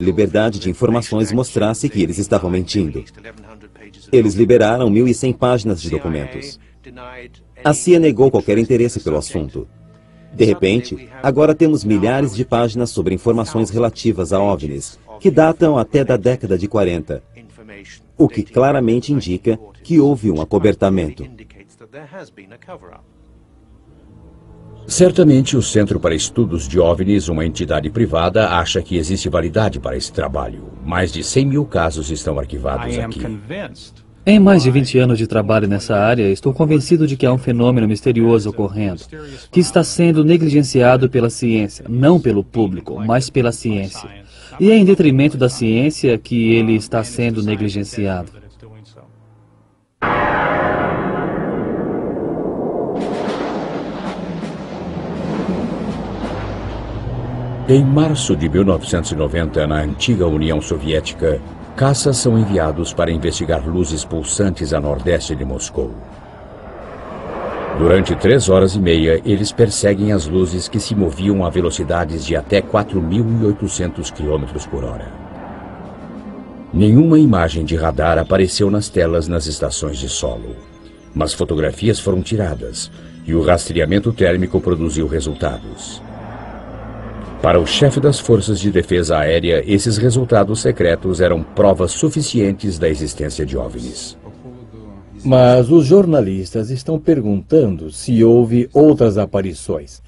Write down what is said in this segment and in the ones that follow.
liberdade de informações mostrasse que eles estavam mentindo. Eles liberaram 1.100 páginas de documentos. A CIA negou qualquer interesse pelo assunto. De repente, agora temos milhares de páginas sobre informações relativas a OVNIs, que datam até da década de 40, o que claramente indica que houve um acobertamento. Certamente o Centro para Estudos de OVNIs, uma entidade privada, acha que existe validade para esse trabalho. Mais de 100 mil casos estão arquivados aqui. Em mais de 20 anos de trabalho nessa área, estou convencido de que há um fenômeno misterioso ocorrendo, que está sendo negligenciado pela ciência, não pelo público, mas pela ciência. E é em detrimento da ciência que ele está sendo negligenciado. Em março de 1990, na antiga União Soviética, caças são enviados para investigar luzes pulsantes a nordeste de Moscou. Durante 3 horas e meia, eles perseguem as luzes que se moviam a velocidades de até 4.800 km por hora. Nenhuma imagem de radar apareceu nas telas nas estações de solo, mas fotografias foram tiradas e o rastreamento térmico produziu resultados. Para o chefe das Forças de Defesa Aérea, esses resultados secretos eram provas suficientes da existência de OVNIs. Mas os jornalistas estão perguntando se houve outras aparições.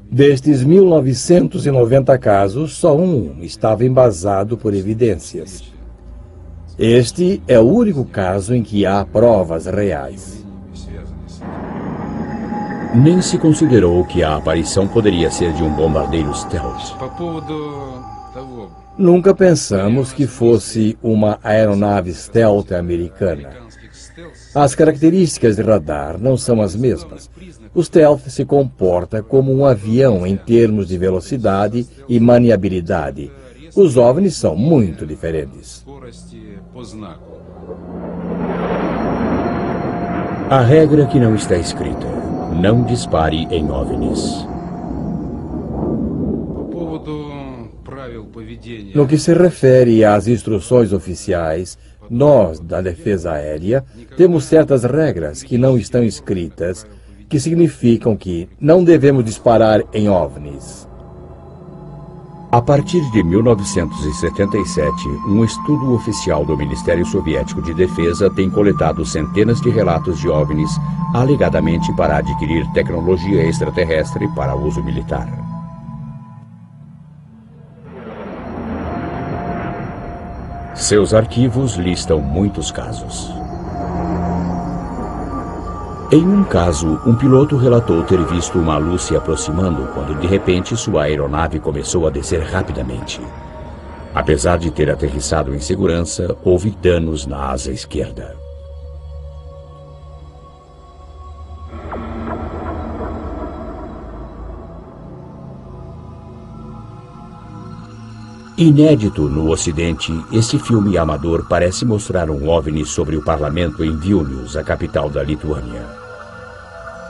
Destes 1.990 casos, só um estava embasado por evidências. Este é o único caso em que há provas reais. Nem se considerou que a aparição poderia ser de um bombardeiro stealth. Nunca pensamos que fosse uma aeronave stealth americana. As características de radar não são as mesmas. O stealth se comporta como um avião em termos de velocidade e maniabilidade. Os OVNIs são muito diferentes. A regra que não está escrita: não dispare em OVNIs. No que se refere às instruções oficiais, nós, da Defesa Aérea, temos certas regras que não estão escritas, que significam que não devemos disparar em OVNIs. A partir de 1977, um estudo oficial do Ministério Soviético de Defesa tem coletado centenas de relatos de OVNIs, alegadamente para adquirir tecnologia extraterrestre para uso militar. Seus arquivos listam muitos casos. Em um caso, um piloto relatou ter visto uma luz se aproximando quando, de repente, sua aeronave começou a descer rapidamente. Apesar de ter aterrissado em segurança, houve danos na asa esquerda. Inédito no Ocidente, este filme amador parece mostrar um OVNI sobre o parlamento em Vilnius, a capital da Lituânia.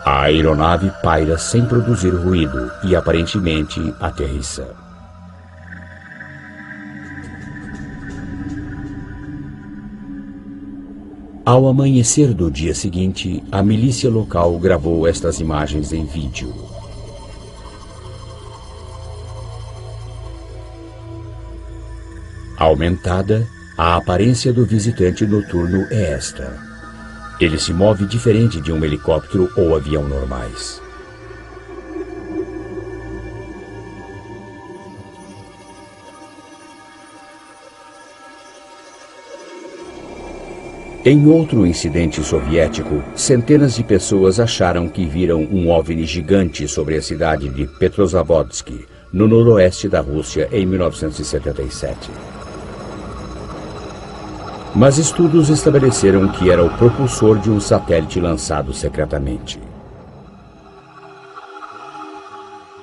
A aeronave paira sem produzir ruído e aparentemente aterrissa. Ao amanhecer do dia seguinte, a milícia local gravou estas imagens em vídeo. Aumentada, a aparência do visitante noturno é esta. Ele se move diferente de um helicóptero ou avião normais. Em outro incidente soviético, centenas de pessoas acharam que viram um OVNI gigante sobre a cidade de Petrozavodsk, no noroeste da Rússia, em 1977. Mas estudos estabeleceram que era o propulsor de um satélite lançado secretamente.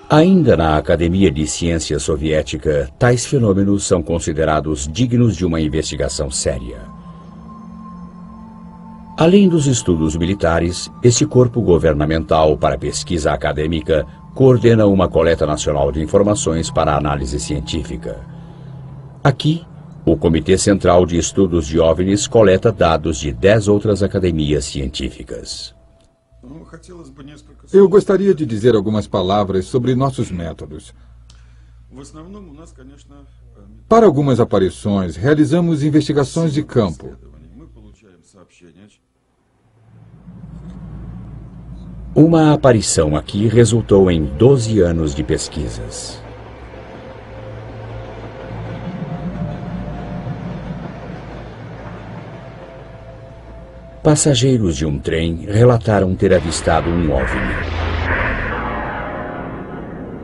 Ainda na Academia de Ciência Soviética, tais fenômenos são considerados dignos de uma investigação séria. Além dos estudos militares, este corpo governamental para pesquisa acadêmica coordena uma coleta nacional de informações para análise científica. Aqui, o Comitê Central de Estudos de OVNIs coleta dados de 10 outras academias científicas. Eu gostaria de dizer algumas palavras sobre nossos métodos. Para algumas aparições, realizamos investigações de campo. Uma aparição aqui resultou em 12 anos de pesquisas. Passageiros de um trem relataram ter avistado um OVNI.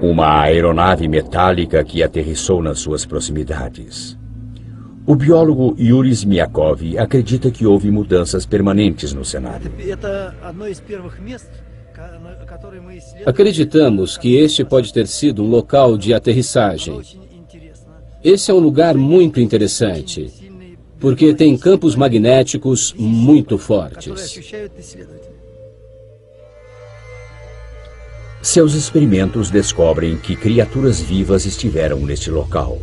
Uma aeronave metálica que aterrissou nas suas proximidades. O biólogo Yuri Zmiakov acredita que houve mudanças permanentes no cenário. Acreditamos que este pode ter sido um local de aterrissagem. Esse é um lugar muito interessante, porque tem campos magnéticos muito fortes. Seus experimentos descobrem que criaturas vivas estiveram neste local.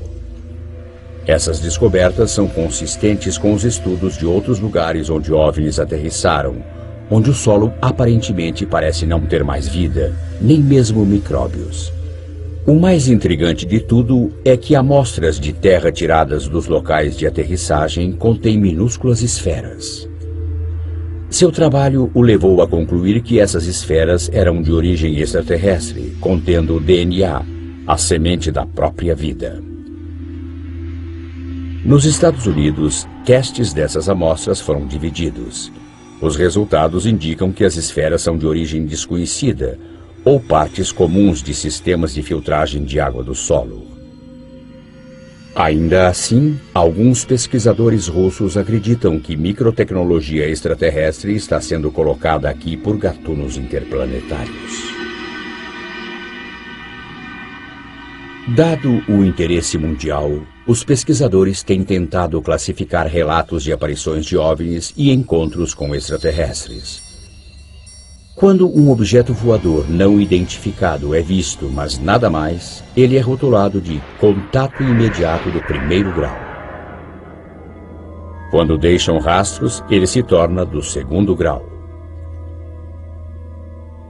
Essas descobertas são consistentes com os estudos de outros lugares onde OVNIs aterrissaram, onde o solo aparentemente parece não ter mais vida, nem mesmo micróbios. O mais intrigante de tudo é que amostras de terra tiradas dos locais de aterrissagem contêm minúsculas esferas. Seu trabalho o levou a concluir que essas esferas eram de origem extraterrestre, contendo DNA, a semente da própria vida. Nos Estados Unidos, testes dessas amostras foram divididos. Os resultados indicam que as esferas são de origem desconhecida ou partes comuns de sistemas de filtragem de água do solo. Ainda assim, alguns pesquisadores russos acreditam que microtecnologia extraterrestre está sendo colocada aqui por gatunos interplanetários. Dado o interesse mundial, os pesquisadores têm tentado classificar relatos de aparições de OVNIs e encontros com extraterrestres. Quando um objeto voador não identificado é visto, mas nada mais, ele é rotulado de contato imediato do primeiro grau. Quando deixam rastros, ele se torna do segundo grau.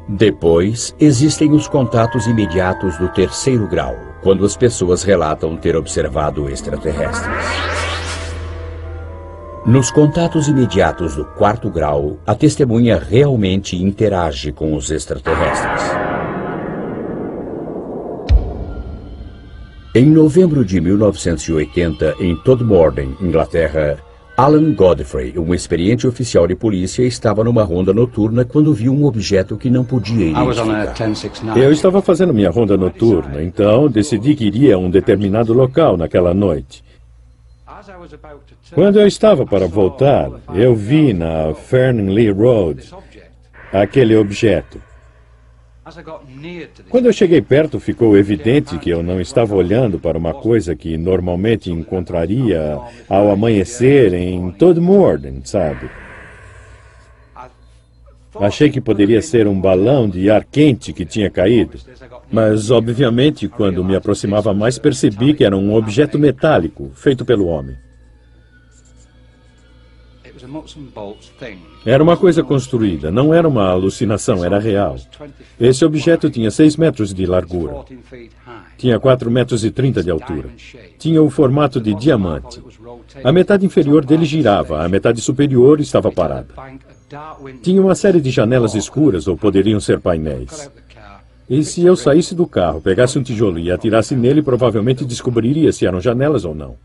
Depois, existem os contatos imediatos do terceiro grau, quando as pessoas relatam ter observado extraterrestres. Nos contatos imediatos do quarto grau, a testemunha realmente interage com os extraterrestres. Em novembro de 1980, em Todmorden, Inglaterra, Alan Godfrey, um experiente oficial de polícia, estava numa ronda noturna quando viu um objeto que não podia identificar. Eu estava fazendo minha ronda noturna, então decidi que iria a um determinado local naquela noite. Quando eu estava para voltar, eu vi na Fernley Road aquele objeto. Quando eu cheguei perto, ficou evidente que eu não estava olhando para uma coisa que normalmente encontraria ao amanhecer em Todmorden, sabe? Achei que poderia ser um balão de ar quente que tinha caído, mas, obviamente, quando me aproximava mais, percebi que era um objeto metálico, feito pelo homem. Era uma coisa construída, não era uma alucinação, era real. Esse objeto tinha 6 metros de largura. Tinha 4,30 metros de altura. Tinha o formato de diamante. A metade inferior dele girava, a metade superior estava parada. Tinha uma série de janelas escuras, ou poderiam ser painéis. E se eu saísse do carro, pegasse um tijolo e atirasse nele, provavelmente descobriria se eram janelas ou não.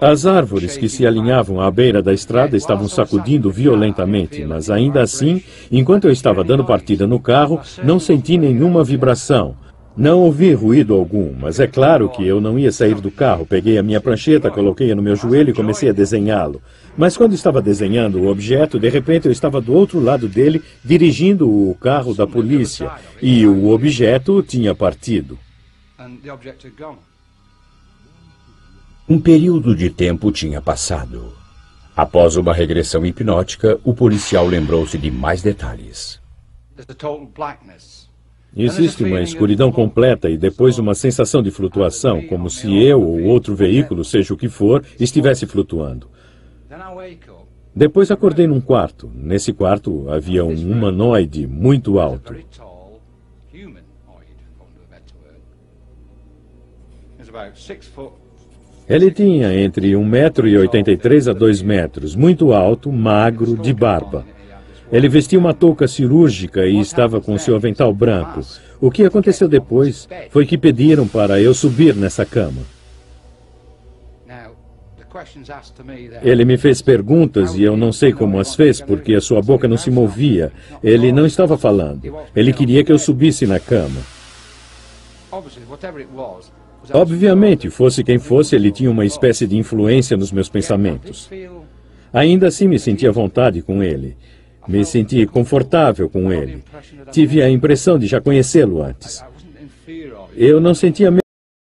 As árvores que se alinhavam à beira da estrada estavam sacudindo violentamente, mas ainda assim, enquanto eu estava dando partida no carro, não senti nenhuma vibração. Não ouvi ruído algum, mas é claro que eu não ia sair do carro. Peguei a minha prancheta, coloquei-a no meu joelho e comecei a desenhá-lo. Mas quando estava desenhando o objeto, de repente eu estava do outro lado dele, dirigindo o carro da polícia, e o objeto tinha partido. Um período de tempo tinha passado. Após uma regressão hipnótica, o policial lembrou-se de mais detalhes. Existe uma escuridão completa e depois uma sensação de flutuação, como se eu ou outro veículo, seja o que for, estivesse flutuando. Depois acordei num quarto. Nesse quarto havia um humanoide muito alto. Ele tinha entre 1,83 m a 2 metros, muito alto, magro, de barba. Ele vestia uma touca cirúrgica e estava com seu avental branco. O que aconteceu depois foi que pediram para eu subir nessa cama. Ele me fez perguntas e eu não sei como as fez, porque a sua boca não se movia. Ele não estava falando. Ele queria que eu subisse na cama. Obviamente, fosse quem fosse, ele tinha uma espécie de influência nos meus pensamentos. Ainda assim, me senti à vontade com ele. Me senti confortável com ele. Tive a impressão de já conhecê-lo antes. Eu não sentia